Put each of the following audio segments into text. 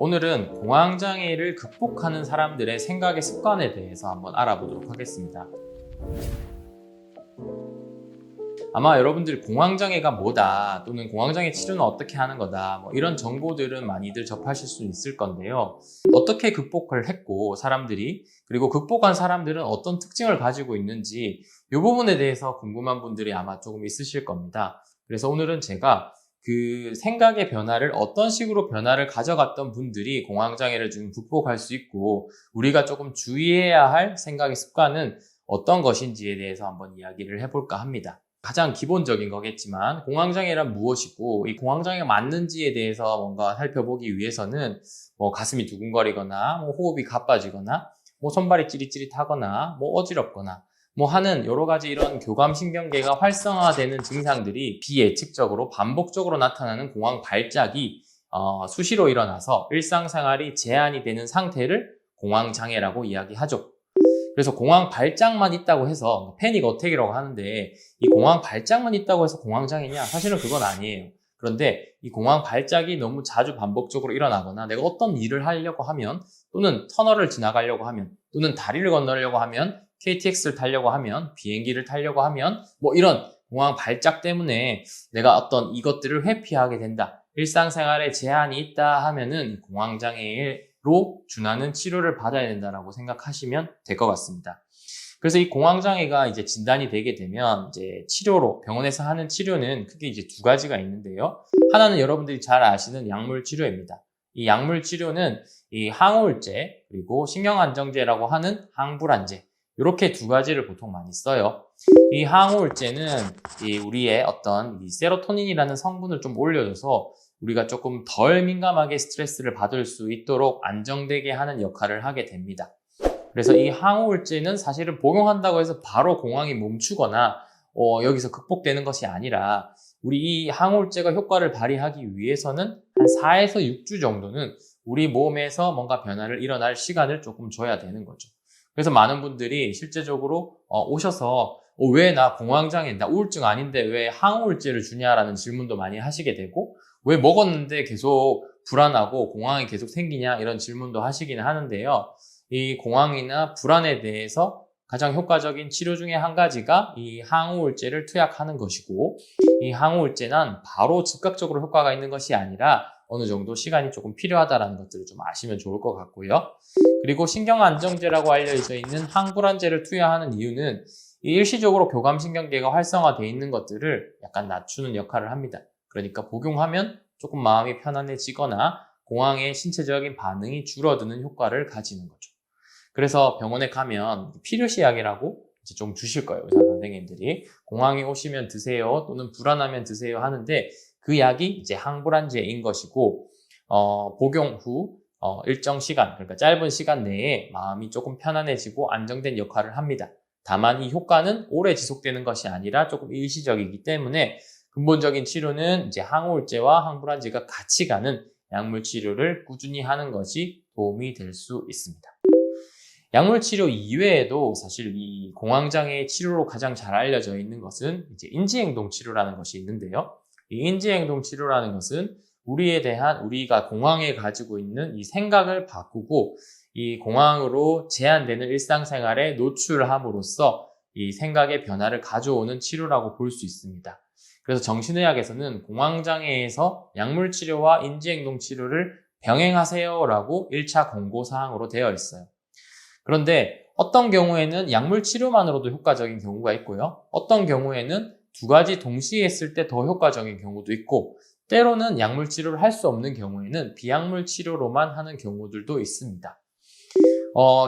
오늘은 공황장애를 극복하는 사람들의 생각의 습관에 대해서 한번 알아보도록 하겠습니다. 아마 여러분들이 공황장애가 뭐다 또는 공황장애 치료는 어떻게 하는 거다 이런 정보들은 많이들 접하실 수 있을 건데요. 어떻게 극복을 했고 사람들이 그리고 극복한 사람들은 어떤 특징을 가지고 있는지 이 부분에 대해서 궁금한 분들이 아마 조금 있으실 겁니다. 그래서 오늘은 제가 그 생각의 변화를 어떤 식으로 변화를 가져갔던 분들이 공황장애를 좀 극복할 수 있고 우리가 조금 주의해야 할 생각의 습관은 어떤 것인지에 대해서 한번 이야기를 해볼까 합니다. 가장 기본적인 거겠지만 공황장애란 무엇이고 이 공황장애가 맞는지에 대해서 뭔가 살펴보기 위해서는 가슴이 두근거리거나 호흡이 가빠지거나 손발이 찌릿찌릿하거나 어지럽거나 하는 여러 가지 이런 교감신경계가 활성화되는 증상들이 비예측적으로 반복적으로 나타나는 공황 발작이 수시로 일어나서 일상생활이 제한이 되는 상태를 공황장애라고 이야기하죠. 그래서 공황 발작만 있다고 해서 패닉 어택이라고 하는데 이 공황 발작만 있다고 해서 공황장애냐? 사실은 그건 아니에요. 그런데 이 공황 발작이 너무 자주 반복적으로 일어나거나 내가 어떤 일을 하려고 하면 또는 터널을 지나가려고 하면 또는 다리를 건너려고 하면 KTX를 타려고 하면 비행기를 타려고 하면 이런 공황 발작 때문에 내가 어떤 이것들을 회피하게 된다. 일상생활에 제한이 있다 하면은 공황장애로 준하는 치료를 받아야 된다라고 생각하시면 될 것 같습니다. 그래서 이 공황장애가 이제 진단이 되게 되면 이제 치료로 병원에서 하는 치료는 크게 이제 두 가지가 있는데요. 하나는 여러분들이 잘 아시는 약물 치료입니다. 이 약물 치료는 이 항우울제 그리고 신경안정제라고 하는 항불안제 이렇게 두 가지를 보통 많이 써요. 이 항우울제는 우리의 어떤 이 세로토닌이라는 성분을 좀 올려줘서 우리가 조금 덜 민감하게 스트레스를 받을 수 있도록 안정되게 하는 역할을 하게 됩니다. 그래서 이 항우울제는 사실은 복용한다고 해서 바로 공황이 멈추거나 여기서 극복되는 것이 아니라 우리 이 항우울제가 효과를 발휘하기 위해서는 한 4에서 6주 정도는 우리 몸에서 뭔가 변화를 일어날 시간을 조금 줘야 되는 거죠. 그래서 많은 분들이 실제적으로 오셔서 왜 나 공황장애, 나 우울증 아닌데 왜 항우울제를 주냐라는 질문도 많이 하시게 되고 왜 먹었는데 계속 불안하고 공황이 계속 생기냐 이런 질문도 하시긴 하는데요. 이 공황이나 불안에 대해서 가장 효과적인 치료 중에 한 가지가 이 항우울제를 투약하는 것이고 이 항우울제는 바로 즉각적으로 효과가 있는 것이 아니라 어느 정도 시간이 조금 필요하다는 것들을 좀 아시면 좋을 것 같고요. 그리고 신경안정제라고 알려져 있는 항불안제를 투여하는 이유는 이 일시적으로 교감신경계가 활성화되어 있는 것들을 약간 낮추는 역할을 합니다. 그러니까 복용하면 조금 마음이 편안해지거나 공황의 신체적인 반응이 줄어드는 효과를 가지는 거죠. 그래서 병원에 가면 필요시약이라고 이제 좀 주실 거예요. 의사 선생님들이. 공황이 오시면 드세요 또는 불안하면 드세요 하는데 그 약이 이제 항불안제인 것이고 복용 후 일정 시간, 그러니까 짧은 시간 내에 마음이 조금 편안해지고 안정된 역할을 합니다. 다만 이 효과는 오래 지속되는 것이 아니라 조금 일시적이기 때문에 근본적인 치료는 이제 항우울제와 항불안제가 같이 가는 약물 치료를 꾸준히 하는 것이 도움이 될 수 있습니다. 약물 치료 이외에도 사실 이 공황장애 치료로 가장 잘 알려져 있는 것은 이제 인지행동 치료라는 것이 있는데요. 이 인지행동 치료라는 것은 우리가 공황에 가지고 있는 이 생각을 바꾸고 이 공황으로 제한되는 일상생활에 노출함으로써 이 생각의 변화를 가져오는 치료라고 볼 수 있습니다. 그래서 정신의학에서는 공황장애에서 약물 치료와 인지행동 치료를 병행하세요라고 1차 권고사항으로 되어 있어요. 그런데 어떤 경우에는 약물 치료만으로도 효과적인 경우가 있고요. 어떤 경우에는 두 가지 동시에 했을 때 더 효과적인 경우도 있고 때로는 약물 치료를 할 수 없는 경우에는 비약물 치료로만 하는 경우들도 있습니다.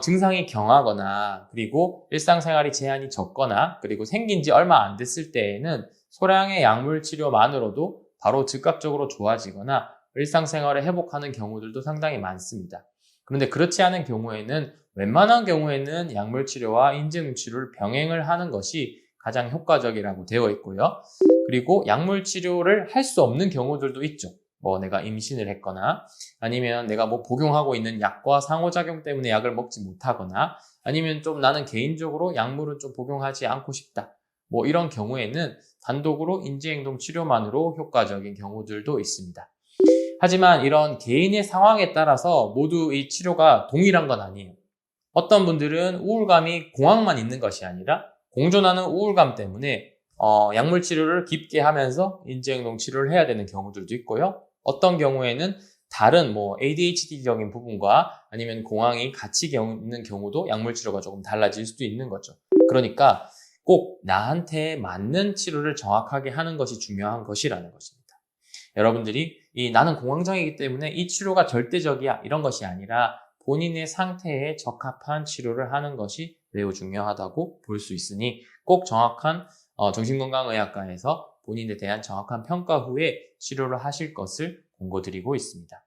증상이 경하거나 그리고 일상생활이 제한이 적거나 그리고 생긴 지 얼마 안 됐을 때에는 소량의 약물 치료만으로도 바로 즉각적으로 좋아지거나 일상생활을 회복하는 경우들도 상당히 많습니다. 그런데 그렇지 않은 경우에는 웬만한 경우에는 약물 치료와 인지행동 치료를 병행을 하는 것이 가장 효과적이라고 되어 있고요. 그리고 약물 치료를 할 수 없는 경우들도 있죠. 내가 임신을 했거나 아니면 내가 복용하고 있는 약과 상호작용 때문에 약을 먹지 못하거나 아니면 좀 나는 개인적으로 약물은 좀 복용하지 않고 싶다. 이런 경우에는 단독으로 인지행동 치료만으로 효과적인 경우들도 있습니다. 하지만 이런 개인의 상황에 따라서 모두 이 치료가 동일한 건 아니에요. 어떤 분들은 우울감이 공황만 있는 것이 아니라 공존하는 우울감 때문에 약물 치료를 깊게 하면서 인지행동 치료를 해야 되는 경우들도 있고요. 어떤 경우에는 다른 ADHD적인 부분과 아니면 공황이 같이 있는 경우도 약물 치료가 조금 달라질 수도 있는 거죠. 그러니까 꼭 나한테 맞는 치료를 정확하게 하는 것이 중요한 것이라는 것입니다. 여러분들이 나는 공황장애이기 때문에 이 치료가 절대적이야 이런 것이 아니라 본인의 상태에 적합한 치료를 하는 것이 매우 중요하다고 볼 수 있으니 꼭 정확한 정신건강의학과에서 본인에 대한 정확한 평가 후에 치료를 하실 것을 권고드리고 있습니다.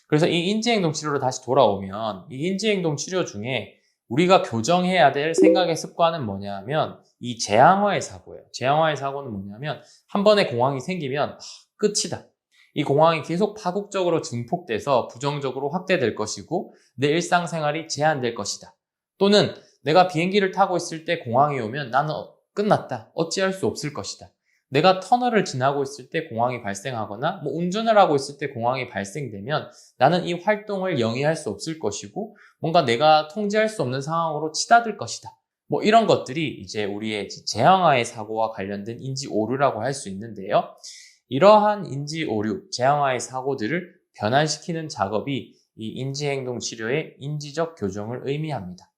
그래서 이 인지행동 치료로 다시 돌아오면 이 인지행동 치료 중에 우리가 교정해야 될 생각의 습관은 뭐냐면 이 재앙화의 사고예요. 재앙화의 사고는 뭐냐면 한 번에 공황이 생기면 끝이다. 이 공황이 계속 파국적으로 증폭돼서 부정적으로 확대될 것이고 내 일상생활이 제한될 것이다. 또는 내가 비행기를 타고 있을 때 공황이 오면 나는 끝났다. 어찌할 수 없을 것이다. 내가 터널을 지나고 있을 때 공황이 발생하거나 운전을 하고 있을 때 공황이 발생되면 나는 이 활동을 영위할 수 없을 것이고 뭔가 내가 통제할 수 없는 상황으로 치닫을 것이다. 이런 것들이 이제 우리의 재앙화의 사고와 관련된 인지 오류라고 할 수 있는데요. 이러한 인지 오류, 재앙화의 사고들을 변환시키는 작업이 이 인지행동 치료의 인지적 교정을 의미합니다.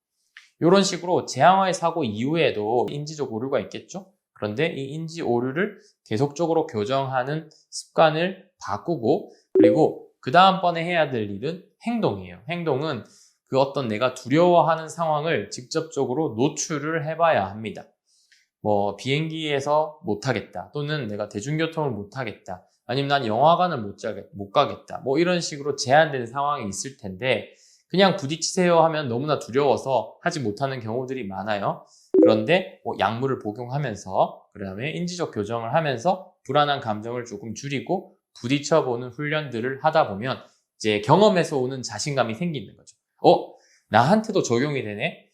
이런 식으로 재앙화의 사고 이후에도 인지적 오류가 있겠죠? 그런데 이 인지 오류를 계속적으로 교정하는 습관을 바꾸고 그리고 그 다음번에 해야 될 일은 행동이에요. 행동은 그 어떤 내가 두려워하는 상황을 직접적으로 노출을 해봐야 합니다. 비행기에서 못 타겠다. 또는 내가 대중교통을 못 타겠다. 아니면 난 영화관을 못 가겠다. 이런 식으로 제한된 상황이 있을 텐데 그냥 부딪히세요 하면 너무나 두려워서 하지 못하는 경우들이 많아요. 그런데 약물을 복용하면서 그다음에 인지적 교정을 하면서 불안한 감정을 조금 줄이고 부딪혀보는 훈련들을 하다 보면 이제 경험에서 오는 자신감이 생기는 거죠. 나한테도 적용이 되네.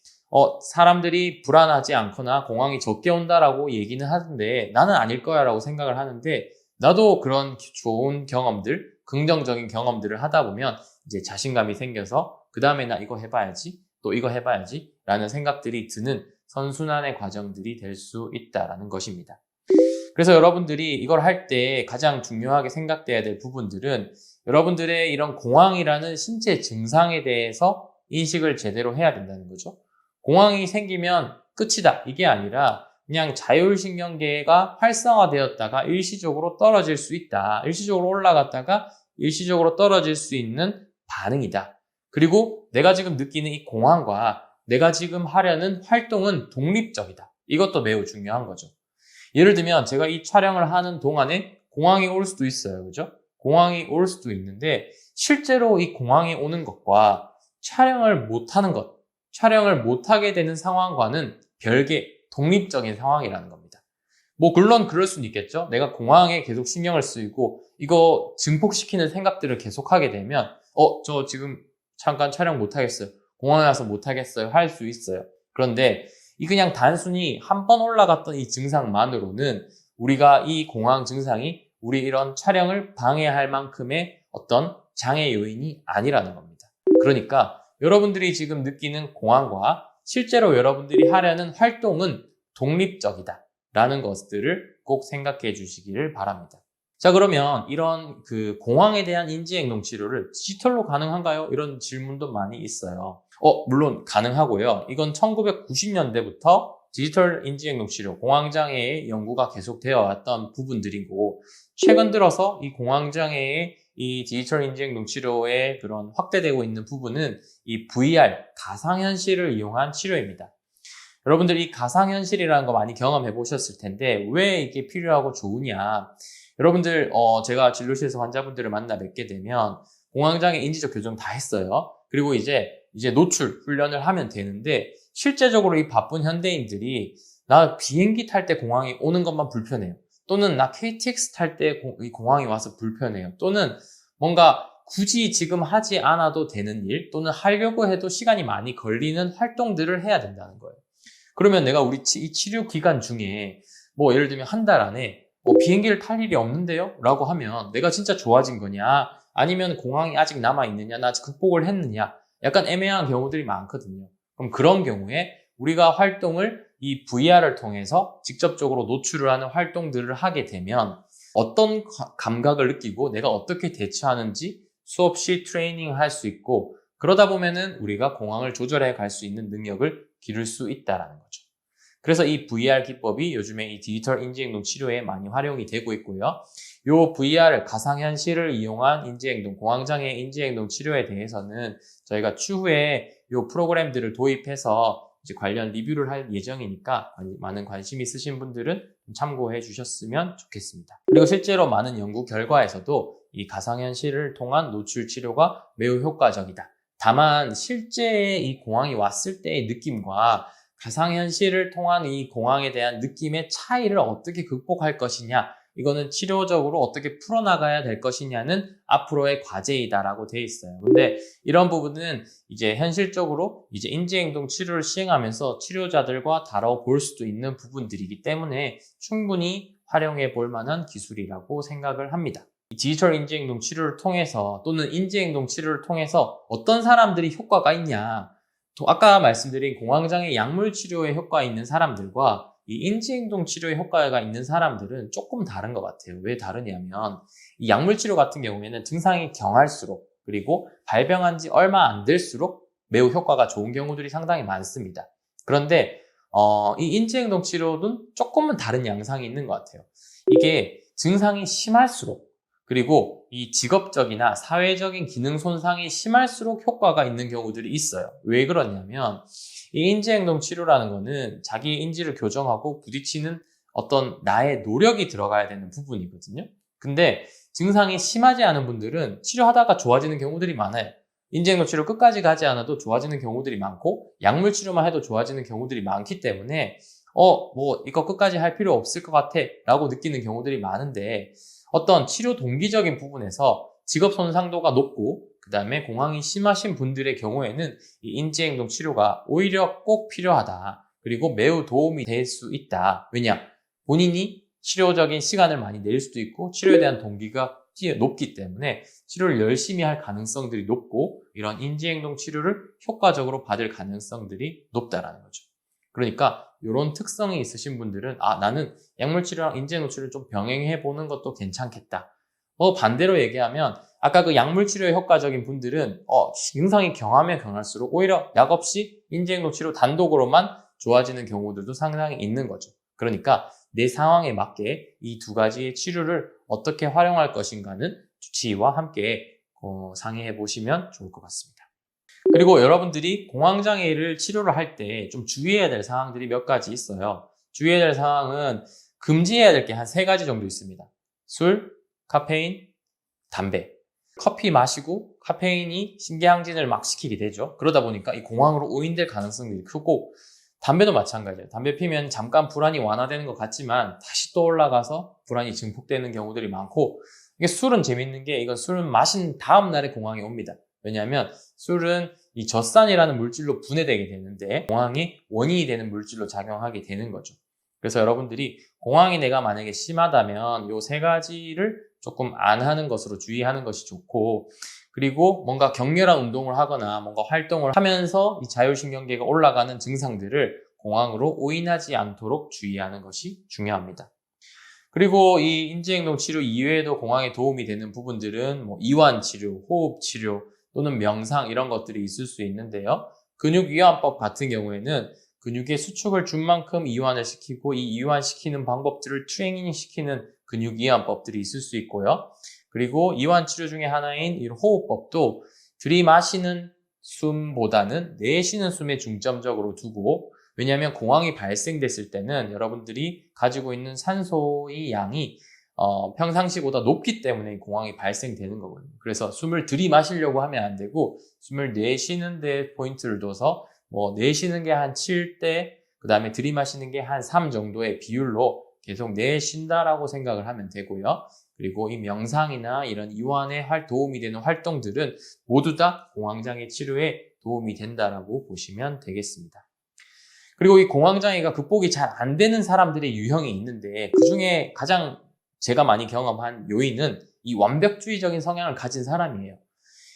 사람들이 불안하지 않거나 공황이 적게 온다라고 얘기는 하는데 나는 아닐 거야 라고 생각을 하는데 나도 그런 좋은 경험들, 긍정적인 경험들을 하다 보면 이제 자신감이 생겨서 그 다음에 나 이거 해봐야지, 또 이거 해봐야지 라는 생각들이 드는 선순환의 과정들이 될 수 있다라는 것입니다. 그래서 여러분들이 이걸 할 때 가장 중요하게 생각돼야 될 부분들은 여러분들의 이런 공황이라는 신체 증상에 대해서 인식을 제대로 해야 된다는 거죠. 공황이 생기면 끝이다. 이게 아니라 그냥 자율신경계가 활성화되었다가 일시적으로 떨어질 수 있다. 일시적으로 올라갔다가 일시적으로 떨어질 수 있는 반응이다. 그리고 내가 지금 느끼는 이 공황과 내가 지금 하려는 활동은 독립적이다. 이것도 매우 중요한 거죠. 예를 들면 제가 이 촬영을 하는 동안에 공황이 올 수도 있어요. 그죠? 공황이 올 수도 있는데 실제로 이 공황이 오는 것과 촬영을 못하는 것, 촬영을 못하게 되는 상황과는 별개 독립적인 상황이라는 겁니다. 물론 그럴 수는 있겠죠. 내가 공황에 계속 신경을 쓰이고 이거 증폭시키는 생각들을 계속하게 되면 저 지금 잠깐 촬영 못하겠어요. 공황에 와서 못하겠어요. 할 수 있어요. 그런데 이 그냥 단순히 한 번 올라갔던 이 증상만으로는 우리가 이 공황 증상이 우리 이런 촬영을 방해할 만큼의 어떤 장애 요인이 아니라는 겁니다. 그러니까 여러분들이 지금 느끼는 공황과 실제로 여러분들이 하려는 활동은 독립적이다 라는 것들을 꼭 생각해 주시기를 바랍니다. 자, 그러면 이런 공황에 대한 인지행동 치료를 디지털로 가능한가요? 이런 질문도 많이 있어요. 물론 가능하고요. 이건 1990년대부터 디지털 인지행동 치료, 공황장애의 연구가 계속되어 왔던 부분들이고 최근 들어서 이 공황장애의 이 디지털 인지행동 치료의 그런 확대되고 있는 부분은 이 VR, 가상현실을 이용한 치료입니다. 여러분들 이 가상현실이라는 거 많이 경험해 보셨을 텐데 왜 이게 필요하고 좋으냐. 여러분들 제가 진료실에서 환자분들을 만나 뵙게 되면 공황장애 인지적 교정 다 했어요. 그리고 이제 노출 훈련을 하면 되는데 실제적으로 이 바쁜 현대인들이 나 비행기 탈 때 공황이 오는 것만 불편해요. 또는 나 KTX 탈 때 이 공황이 와서 불편해요. 또는 뭔가 굳이 지금 하지 않아도 되는 일 또는 하려고 해도 시간이 많이 걸리는 활동들을 해야 된다는 거예요. 그러면 내가 우리 이 치료 기간 중에 예를 들면 한 달 안에 비행기를 탈 일이 없는데요? 라고 하면 내가 진짜 좋아진 거냐? 아니면 공황이 아직 남아있느냐? 나 아직 극복을 했느냐? 약간 애매한 경우들이 많거든요. 그럼 그런 경우에 우리가 활동을 이 VR을 통해서 직접적으로 노출을 하는 활동들을 하게 되면 어떤 감각을 느끼고 내가 어떻게 대처하는지 수없이 트레이닝을 할 수 있고, 그러다 보면은 우리가 공황을 조절해 갈 수 있는 능력을 기를 수 있다는 거죠. 그래서 이 VR 기법이 요즘에 이 디지털 인지행동 치료에 많이 활용이 되고 있고요. 요 VR 가상현실을 이용한 인지행동, 공황장애 인지행동 치료에 대해서는 저희가 추후에 요 프로그램들을 도입해서 이제 관련 리뷰를 할 예정이니까 많은 관심 있으신 분들은 참고해 주셨으면 좋겠습니다. 그리고 실제로 많은 연구 결과에서도 이 가상현실을 통한 노출 치료가 매우 효과적이다. 다만 실제 이 공황이 왔을 때의 느낌과 가상현실을 통한 이 공황에 대한 느낌의 차이를 어떻게 극복할 것이냐, 이거는 치료적으로 어떻게 풀어나가야 될 것이냐는 앞으로의 과제이다라고 되어 있어요. 근데 이런 부분은 이제 현실적으로 이제 인지행동 치료를 시행하면서 치료자들과 다뤄볼 수도 있는 부분들이기 때문에 충분히 활용해 볼 만한 기술이라고 생각을 합니다. 이 디지털 인지행동 치료를 통해서 또는 인지행동 치료를 통해서 어떤 사람들이 효과가 있냐, 아까 말씀드린 공황장애 약물 치료에 효과 있는 사람들과 이 인지행동 치료에 효과가 있는 사람들은 조금 다른 것 같아요. 왜 다르냐면 이 약물 치료 같은 경우에는 증상이 경할수록, 그리고 발병한 지 얼마 안 될수록 매우 효과가 좋은 경우들이 상당히 많습니다. 그런데 이 인지행동 치료는 조금은 다른 양상이 있는 것 같아요. 이게 증상이 심할수록, 그리고 이 직업적이나 사회적인 기능 손상이 심할수록 효과가 있는 경우들이 있어요. 왜 그러냐면 이 인지행동 치료라는 거는 자기 인지를 교정하고 부딪히는 어떤 나의 노력이 들어가야 되는 부분이거든요. 근데 증상이 심하지 않은 분들은 치료하다가 좋아지는 경우들이 많아요. 인지행동 치료 끝까지 가지 않아도 좋아지는 경우들이 많고, 약물 치료만 해도 좋아지는 경우들이 많기 때문에 이거 끝까지 할 필요 없을 것 같아 라고 느끼는 경우들이 많은데, 어떤 치료 동기적인 부분에서 직업 손상도가 높고 그 다음에 공황이 심하신 분들의 경우에는 이 인지행동 치료가 오히려 꼭 필요하다. 그리고 매우 도움이 될 수 있다. 왜냐? 본인이 치료적인 시간을 많이 낼 수도 있고 치료에 대한 동기가 높기 때문에 치료를 열심히 할 가능성들이 높고, 이런 인지행동 치료를 효과적으로 받을 가능성들이 높다라는 거죠. 그러니까 이런 특성이 있으신 분들은 나는 약물 치료랑 인지행동 치료를 좀 병행해 보는 것도 괜찮겠다. 반대로 얘기하면 아까 그 약물 치료에 효과적인 분들은 증상이 경하면 경할수록 오히려 약 없이 인지행동 치료 단독으로만 좋아지는 경우들도 상당히 있는 거죠. 그러니까 내 상황에 맞게 이 두 가지의 치료를 어떻게 활용할 것인가는 주치의와 함께 상의해 보시면 좋을 것 같습니다. 그리고 여러분들이 공황장애를 치료를 할 때 좀 주의해야 될 사항들이 몇 가지 있어요. 주의해야 될 사항은 금지해야 될 게 한 3가지 정도 있습니다. 술, 카페인, 담배. 커피 마시고 카페인이 신경항진을 막 시키게 되죠. 그러다 보니까 이 공황으로 오인될 가능성이 크고, 담배도 마찬가지예요. 담배 피면 잠깐 불안이 완화되는 것 같지만 다시 또 올라가서 불안이 증폭되는 경우들이 많고, 이게 술은 재밌는 게 이건 술은 마신 다음 날에 공황이 옵니다. 왜냐하면 술은 이 젖산이라는 물질로 분해되게 되는데 공황이 원인이 되는 물질로 작용하게 되는 거죠. 그래서 여러분들이 공황이 내가 만약에 심하다면 요 3가지를 조금 안 하는 것으로 주의하는 것이 좋고, 그리고 뭔가 격렬한 운동을 하거나 뭔가 활동을 하면서 이 자율신경계가 올라가는 증상들을 공황으로 오인하지 않도록 주의하는 것이 중요합니다. 그리고 이 인지행동 치료 이외에도 공황에 도움이 되는 부분들은 이완치료, 호흡치료 또는 명상 이런 것들이 있을 수 있는데요. 근육이완법 같은 경우에는 근육의 수축을 준 만큼 이완을 시키고, 이 이완시키는 방법들을 트레이닝시키는 근육이완법들이 있을 수 있고요. 그리고 이완치료 중에 하나인 이 호흡법도 들이마시는 숨보다는 내쉬는 숨에 중점적으로 두고, 왜냐하면 공황이 발생됐을 때는 여러분들이 가지고 있는 산소의 양이 평상시보다 높기 때문에 공황이 발생되는 거거든요. 그래서 숨을 들이마시려고 하면 안 되고 숨을 내쉬는 데 포인트를 둬서 내쉬는 게 한 7대, 그 다음에 들이마시는 게 한 3 정도의 비율로 계속 내쉰다라고 생각을 하면 되고요. 그리고 이 명상이나 이런 이완에 도움이 되는 활동들은 모두 다 공황장애 치료에 도움이 된다라고 보시면 되겠습니다. 그리고 이 공황장애가 극복이 잘 안 되는 사람들의 유형이 있는데, 그 중에 가장 제가 많이 경험한 요인은 이 완벽주의적인 성향을 가진 사람이에요.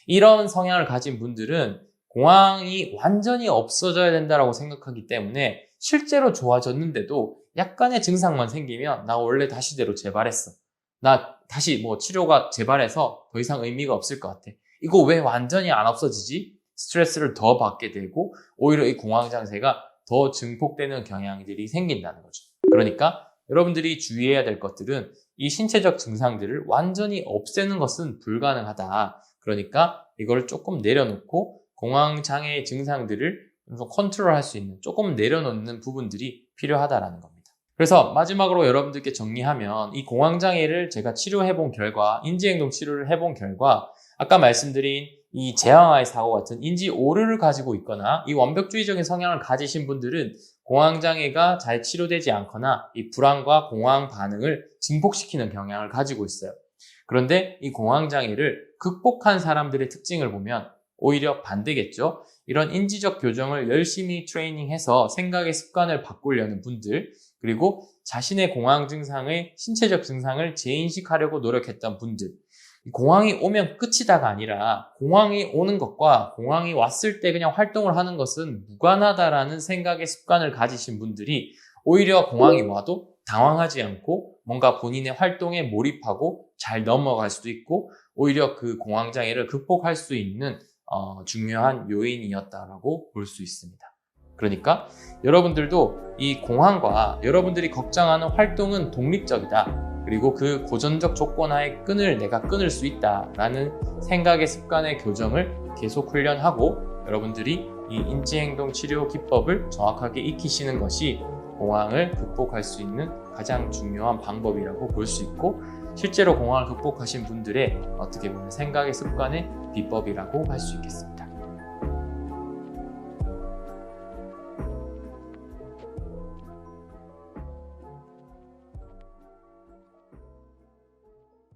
이런 성향을 가진 분들은 공황이 완전히 없어져야 된다고 생각하기 때문에 실제로 좋아졌는데도 약간의 증상만 생기면 나 원래 다시대로 재발했어. 나 다시 치료가 재발해서 더 이상 의미가 없을 것 같아. 이거 왜 완전히 안 없어지지? 스트레스를 더 받게 되고 오히려 이 공황장애가 더 증폭되는 경향들이 생긴다는 거죠. 그러니까 여러분들이 주의해야 될 것들은 이 신체적 증상들을 완전히 없애는 것은 불가능하다. 그러니까 이걸 조금 내려놓고 공황장애의 증상들을 좀 컨트롤할 수 있는, 조금 내려놓는 부분들이 필요하다라는 겁니다. 그래서 마지막으로 여러분들께 정리하면 이 공황장애를 제가 치료해본 결과, 인지행동 치료를 해본 결과 아까 말씀드린 이 제왕화의 사고 같은 인지 오류를 가지고 있거나 이 완벽주의적인 성향을 가지신 분들은 공황장애가 잘 치료되지 않거나 이 불안과 공황 반응을 증폭시키는 경향을 가지고 있어요. 그런데 이 공황장애를 극복한 사람들의 특징을 보면 오히려 반대겠죠. 이런 인지적 교정을 열심히 트레이닝해서 생각의 습관을 바꾸려는 분들, 그리고 자신의 공황 증상의 신체적 증상을 재인식하려고 노력했던 분들, 공황이 오면 끝이다가 아니라 공황이 오는 것과 공황이 왔을 때 그냥 활동을 하는 것은 무관하다라는 생각의 습관을 가지신 분들이 오히려 공황이 와도 당황하지 않고 뭔가 본인의 활동에 몰입하고 잘 넘어갈 수도 있고 오히려 그 공황장애를 극복할 수 있는 중요한 요인이었다라고 볼 수 있습니다. 그러니까 여러분들도 이 공황과 여러분들이 걱정하는 활동은 독립적이다. 그리고 그 고전적 조건 하에 끈을 내가 끊을 수 있다라는 생각의 습관의 교정을 계속 훈련하고 여러분들이 이 인지행동 치료 기법을 정확하게 익히시는 것이 공황을 극복할 수 있는 가장 중요한 방법이라고 볼 수 있고 실제로 공황을 극복하신 분들의 어떻게 보면 생각의 습관의 비법이라고 할 수 있겠습니다.